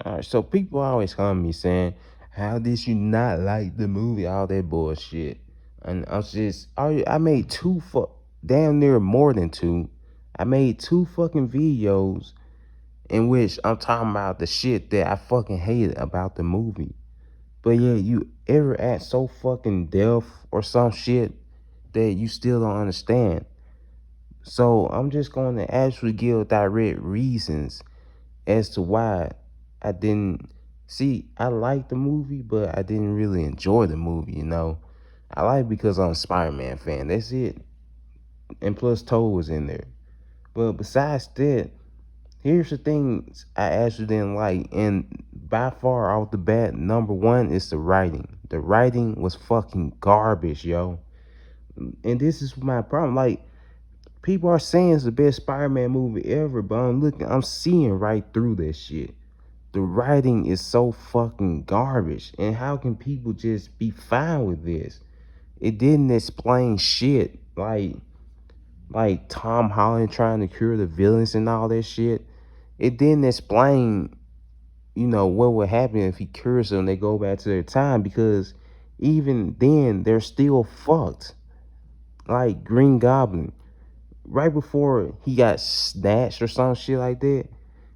All right, so people always come to me saying, "How did you not like the movie?" All that bullshit, and I was just, I made damn near more than two. I made two fucking videos in which I'm talking about the shit that I fucking hated about the movie. But yeah, you ever act so fucking deaf or some shit that you still don't understand. So I'm just going to actually give direct reasons as to why I didn't see. I liked the movie, but I didn't really enjoy the movie. I like it because I'm a Spider-Man fan. That's it. And plus Toad was in there. But besides that, here's the things I actually didn't like. And by far off the bat, number one is the writing. The writing was fucking garbage, yo. And this is my problem. Like, people are saying it's the best Spider-Man movie ever, but I'm seeing right through this shit. The writing is so fucking garbage. And how can people just be fine with this? It didn't explain shit. Like Tom Holland trying to cure the villains and all that shit. It didn't explain, what would happen if he cures them, they go back to their time, because even then they're still fucked. Like Green Goblin. Right before he got snatched or some shit like that,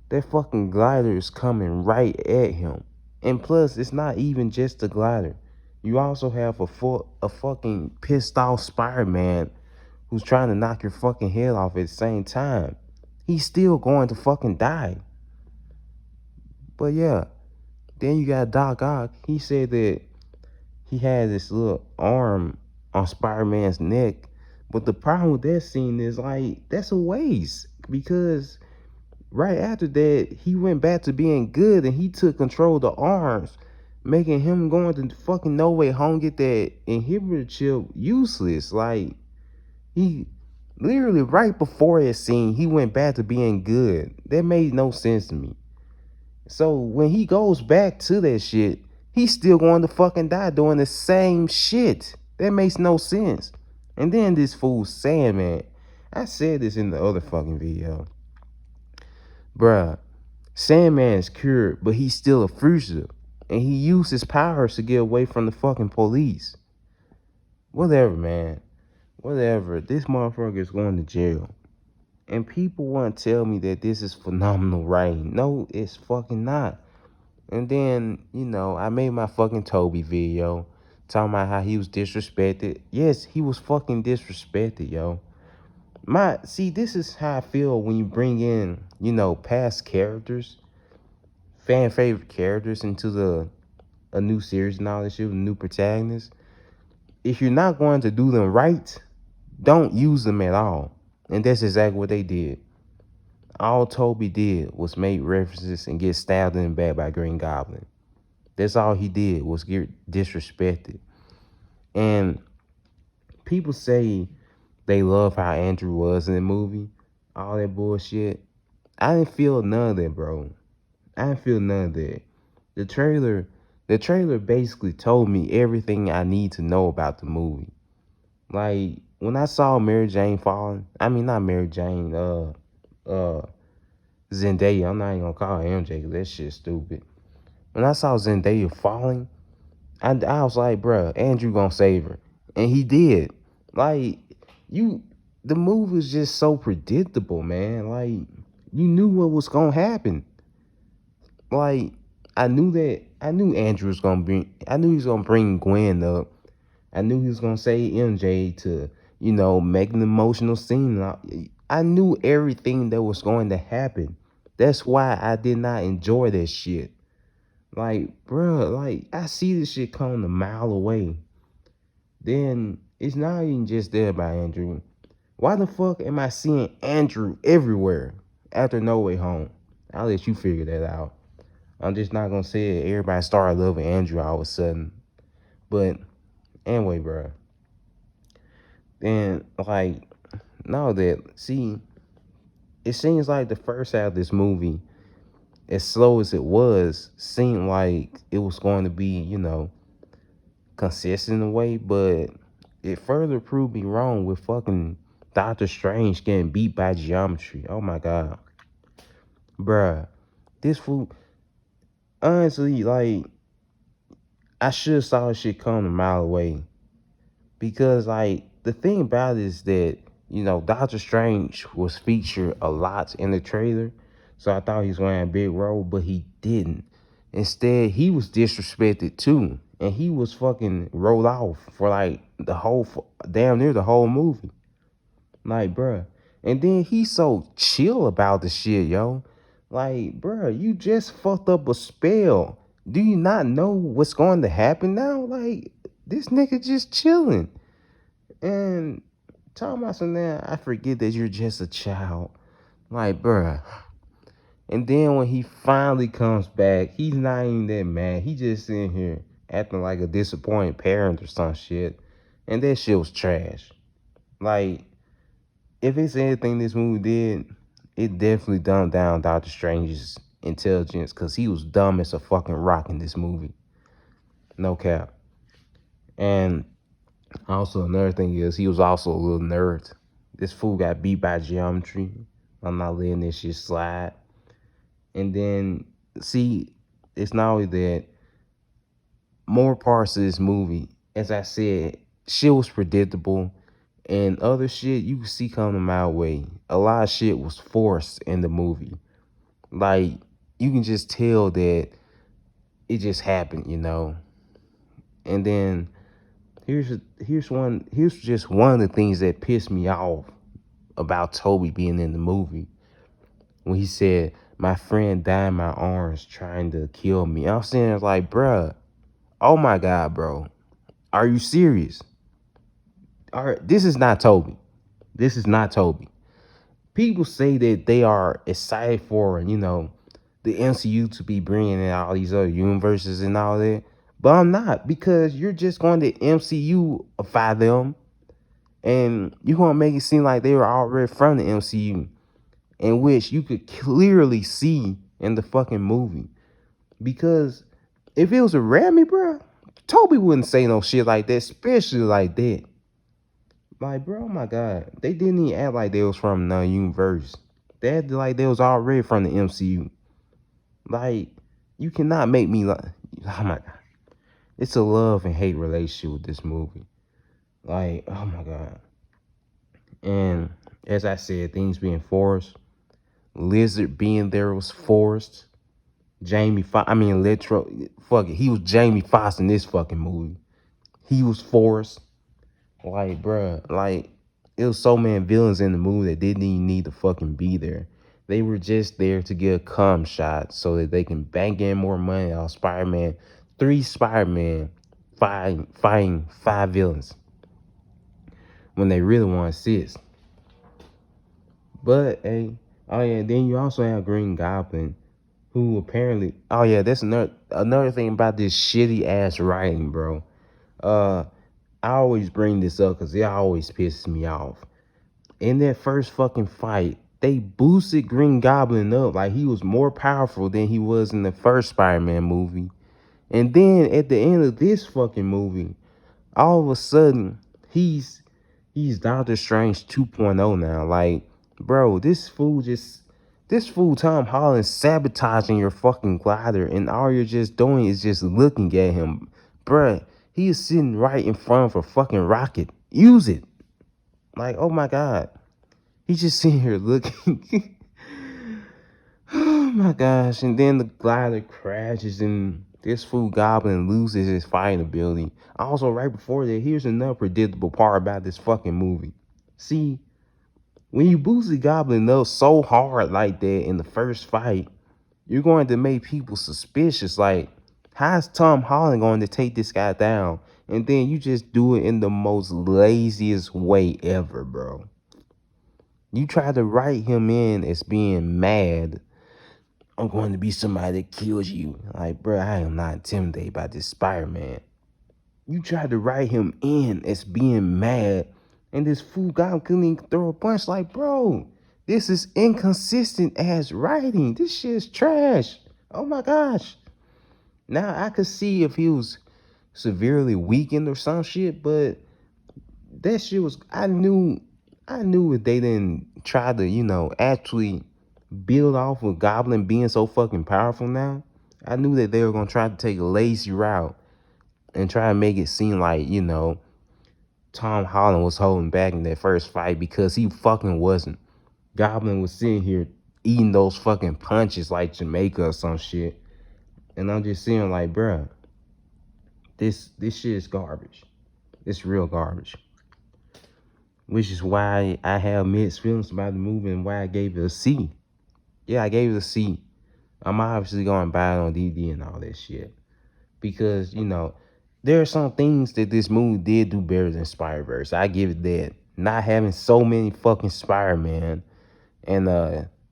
that fucking glider is coming right at him. And plus, it's not even just the glider. You also have a fucking pissed off Spider-Man who's trying to knock your fucking head off at the same time. He's still going to fucking die. But yeah, then you got Doc Ock. He said that he had this little arm on Spider-Man's neck. But the problem with that scene is, like, that's a waste. Because right after that, he went back to being good and he took control of the arms, making him going to fucking No Way Home get that inhibitor chip useless. Like, he literally right before that scene, he went back to being good. That made no sense to me. So when he goes back to that shit, he's still going to fucking die doing the same shit. That makes no sense. And then this fool Sandman, I said this in the other fucking video. Bruh, Sandman is cured, but he's still a fugitive. And he used his powers to get away from the fucking police. Whatever, man. Whatever. This motherfucker is going to jail. And people want to tell me that this is phenomenal writing. No, it's fucking not. And then, I made my fucking Toby video talking about how he was disrespected. Yes, he was fucking disrespected, yo. See, this is how I feel when you bring in, past characters, fan favorite characters into a new series and all this shit with new protagonists. If you're not going to do them right, don't use them at all. And that's exactly what they did. All Toby did was make references and get stabbed in the back by Green Goblin. That's all he did was get disrespected. And people say they love how Andrew was in the movie, all that bullshit. I didn't feel none of that, bro. I didn't feel none of that. The trailer, the trailer basically told me everything I need to know about the movie. Like, when I saw Mary Jane falling, I mean, not Mary Jane, Zendaya. I'm not even gonna call her MJ because that shit's stupid. When I saw Zendaya falling, I was like, bruh, Andrew gonna save her. And he did. Like, the movie was just so predictable, man. Like, you knew what was gonna happen. Like, I knew Andrew was gonna I knew he was gonna bring Gwen up. I knew he was gonna say MJ to, make an emotional scene. I knew everything that was going to happen. That's why I did not enjoy that shit. Like, bruh, like, I see this shit coming a mile away. Then it's not even just there by Andrew. Why the fuck am I seeing Andrew everywhere after No Way Home? I'll let you figure that out. I'm just not gonna say it. Everybody started loving Andrew all of a sudden. But anyway, bruh. Then, like, now that, see, it seems like the first half of this movie, as slow as it was, seemed like it was going to be, consistent in a way, but it further proved me wrong with fucking Doctor Strange getting beat by geometry. Oh my god. Bruh. This fool. honestly, like, I should have saw this shit come a mile away. Because, like, the thing about it is that, Doctor Strange was featured a lot in the trailer. So I thought he was going to have a big role, but he didn't. Instead, he was disrespected too. And he was fucking rolled off for like damn near the whole movie. Like, bruh. And then he's so chill about the shit, yo. Like, bruh, you just fucked up a spell. Do you not know what's going to happen now? Like, this nigga just chilling. And talking about something, I forget that you're just a child. Like, bruh. And then when he finally comes back, he's not even that mad. He just sitting here acting like a disappointed parent or some shit. And that shit was trash. Like, if it's anything this movie did, it definitely dumbed down Doctor Strange's intelligence because he was dumb as a fucking rock in this movie. No cap. And also another thing is he was also a little nerd. This fool got beat by geometry. I'm not letting this shit slide. And then see, it's not only that, more parts of this movie, as I said, shit was predictable. And other shit you can see coming my way. A lot of shit was forced in the movie. Like, you can just tell that it just happened. And then here's just one of the things that pissed me off about Toby being in the movie. When he said, my friend died in my arms trying to kill me. I'm saying, like, bruh, oh my God, bro. Are you serious? All right, this is not Toby. This is not Toby. People say that they are excited for, the MCU to be bringing in all these other universes and all that. But I'm not, because you're just going to MCU-ify them, and you're going to make it seem like they were already from the MCU, in which you could clearly see in the fucking movie. Because if it was a Rami, bro, Toby wouldn't say no shit like that, especially like that. Like, bro, oh my God. They didn't even act like they was from the universe. They acted like they was already from the MCU. Like, you cannot make me like, oh my God. It's a love and hate relationship with this movie. Like, oh my God. And as I said, things being forced. Lizard being there was forced. Electro, fuck it. He was Jamie Foxx in this fucking movie. He was forced. Like, bruh, like, it was so many villains in the movie that didn't even need to fucking be there. They were just there to get a cum shot so that they can bank in more money off Spider-Man. 3 Spider-Man fighting 5 villains when they really want 6. But, hey, oh yeah, then you also have Green Goblin, who apparently, oh yeah, that's another thing about this shitty ass writing, bro. I always bring this up because it always pisses me off. In that first fucking fight, they boosted Green Goblin up like he was more powerful than he was in the first Spider-Man movie. And then at the end of this fucking movie, all of a sudden, he's Doctor Strange 2.0 now. Like, bro, this fool Tom Holland sabotaging your fucking glider, and all you're just doing is just looking at him. Bruh, he is sitting right in front of a fucking rocket. Use it. Like, oh my God. He's just sitting here looking. Oh my gosh. And then the glider crashes and this fool Goblin loses his fighting ability. Also, right before that, here's another predictable part about this fucking movie. See, when you boost the Goblin up so hard like that in the first fight, you're going to make people suspicious. Like, how's Tom Holland going to take this guy down? And then you just do it in the most laziest way ever, bro. You try to write him in as being mad. I'm going to be somebody that kills you. Like, bro, I am not intimidated by this Spider-Man. You tried to write him in as being mad, and this fool guy couldn't even throw a punch. Like, bro, this is inconsistent as writing. This shit is trash. Oh my gosh. Now I could see if he was severely weakened or some shit, but that shit was, I knew if they didn't try to, actually build off with Goblin being so fucking powerful now, I knew that they were gonna try to take a lazy route and try to make it seem like, you know, Tom Holland was holding back in that first fight, because he fucking wasn't. Goblin was sitting here eating those fucking punches like Jamaica or some shit. And I'm just seeing like, bruh, this shit is garbage. It's real garbage. Which is why I have mixed feelings about the movie and why I gave it a C. Yeah, I gave it a C. I'm obviously going to buy it on DVD and all that shit. Because, you know, there are some things that this movie did do better than Spider-Verse. I give it that. Not having so many fucking Spider-Man. And,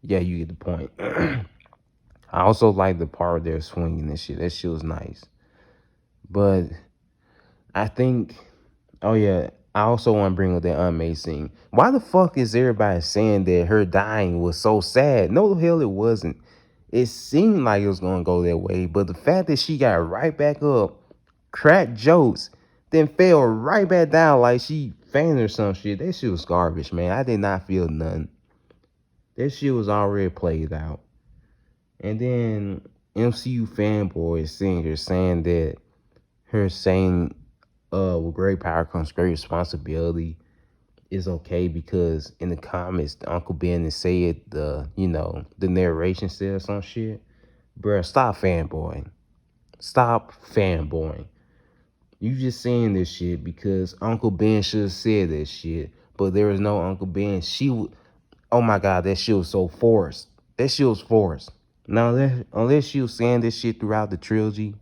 yeah, you get the point. I also like the part where they're swinging and shit. That shit was nice. But I think, oh yeah, I also want to bring up that Aunt May scene. Why the fuck is everybody saying that her dying was so sad? No, the hell it wasn't. It seemed like it was gonna go that way, but the fact that she got right back up, cracked jokes, then fell right back down like she fainted or some shit, that shit was garbage, man. I did not feel nothing. That shit was already played out. And then MCU fanboys sitting here saying that her saying with great power comes great responsibility is okay, because in the comics Uncle Ben is said the, you know, the narration says some shit. Bruh, stop fanboying. Stop fanboying. You just saying this shit because Uncle Ben should have said that shit, but there was no Uncle Ben. Oh my god, that shit was so forced. That shit was forced. Now, unless she was saying this shit throughout the trilogy,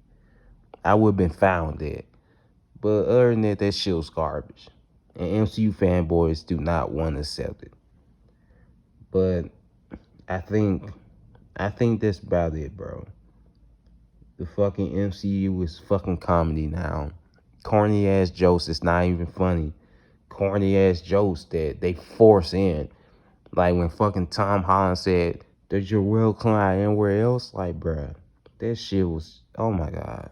I would have been found dead. But other than that, that shit was garbage. And MCU fanboys do not want to accept it. But I think that's about it, bro. The fucking MCU is fucking comedy now. Corny ass jokes, it's not even funny. Corny ass jokes that they force in. Like when fucking Tom Holland said, "Does your world come out anywhere else?" Like, bruh, that shit was, oh my god.